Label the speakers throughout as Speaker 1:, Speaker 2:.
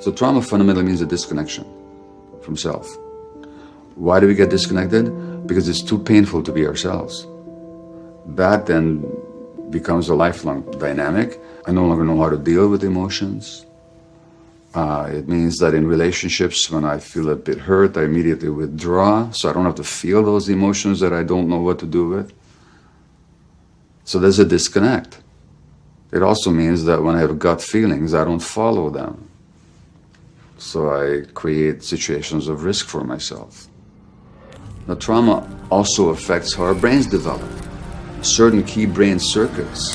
Speaker 1: So trauma fundamentally means a disconnection from self. Why do we get disconnected? Because it's too painful to be ourselves. That then becomes a lifelong dynamic. I no longer know how to deal with emotions. It means that in relationships, when I feel a bit hurt, I immediately withdraw, so I don't have to feel those emotions that I don't know what to do with. So there's a disconnect. It also means that when I have gut feelings, I don't follow them. So I create situations of risk for myself. Now, trauma also affects how our brains develop. Certain key brain circuits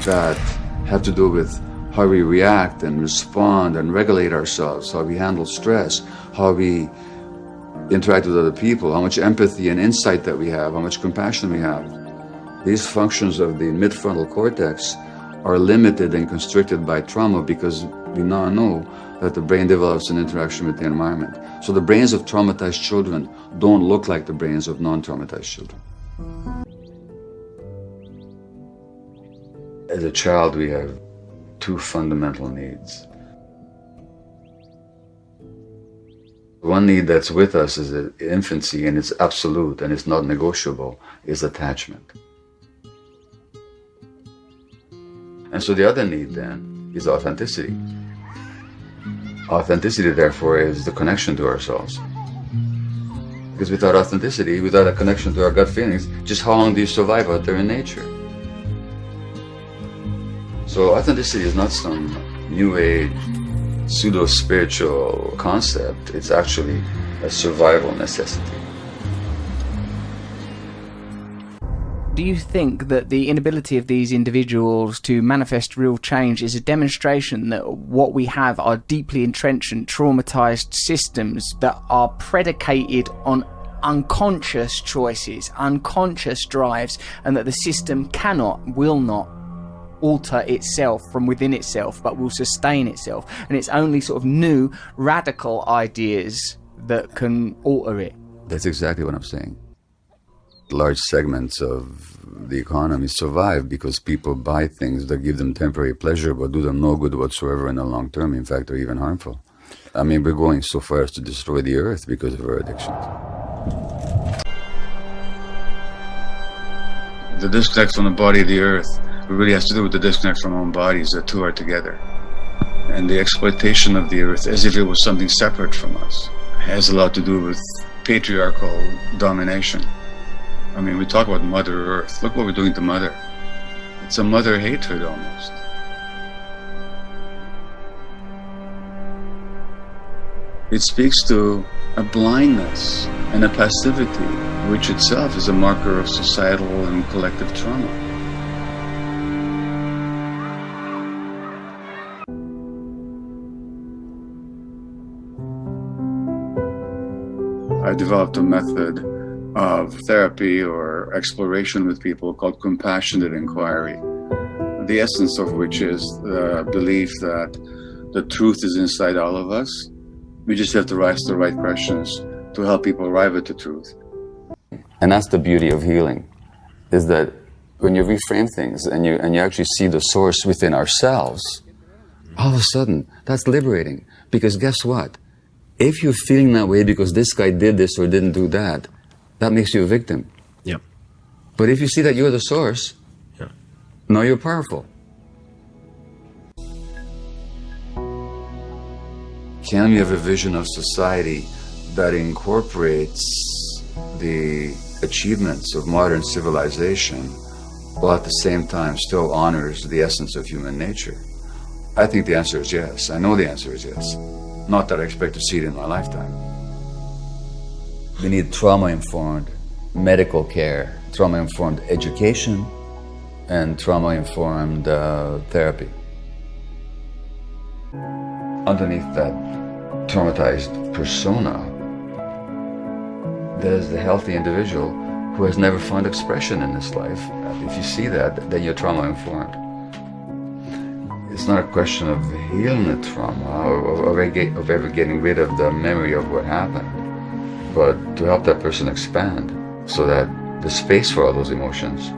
Speaker 1: that have to do with how we react and respond and regulate ourselves, how we handle stress, how we interact with other people, how much empathy and insight that we have, how much compassion we have. These functions of the midfrontal cortex are limited and constricted by trauma because we now know that the brain develops an interaction with the environment. So the brains of traumatized children don't look like the brains of non-traumatized children. As a child, we have two fundamental needs. One need that's with us is in infancy, and it's absolute and it's not negotiable, is attachment. And so the other need then is authenticity. Authenticity, therefore, is the connection to ourselves. Because without authenticity, without a connection to our gut feelings, just how long do you survive out there in nature? So authenticity is not some new age, pseudo-spiritual concept. It's actually a survival necessity.
Speaker 2: Do you think that the inability of these individuals to manifest real change is a demonstration that what we have are deeply entrenched and traumatized systems that are predicated on unconscious choices, unconscious drives, and that the system will not alter itself from within itself, but will sustain itself, and it's only sort of new radical ideas that can alter it?
Speaker 1: That's exactly what I'm saying. Large segments of the economy survive because people buy things that give them temporary pleasure but do them no good whatsoever in the long term, in fact, are even harmful. I mean, we're going so far as to destroy the earth because of our addictions. The disconnect from the body of the earth really has to do with the disconnect from our own bodies. The two are together. And the exploitation of the earth as if it was something separate from us has a lot to do with patriarchal domination. I mean, we talk about Mother Earth. Look what we're doing to Mother. It's a mother hatred almost. It speaks to a blindness and a passivity, which itself is a marker of societal and collective trauma. I developed a method of therapy or exploration with people called compassionate inquiry, the essence of which is the belief that the truth is inside all of us. We just have to ask the right questions to help people arrive at the truth. And that's the beauty of healing, is that when you reframe things and you actually see the source within ourselves, all of a sudden, that's liberating. Because guess what? If you're feeling that way because this guy did this or didn't do that, that makes you a victim.
Speaker 3: Yep.
Speaker 1: But if you see that you're the source,
Speaker 3: Yeah.
Speaker 1: now you're powerful. Can we have a vision of society that incorporates the achievements of modern civilization while at the same time still honors the essence of human nature? I think the answer is yes. I know the answer is yes. Not that I expect to see it in my lifetime. We need trauma-informed medical care, trauma-informed education, and trauma-informed therapy. Underneath that traumatized persona, there's the healthy individual who has never found expression in this life. If you see that, then you're trauma-informed. It's not a question of healing the trauma or of ever getting rid of the memory of what happened, but to help that person expand so that there's space for all those emotions.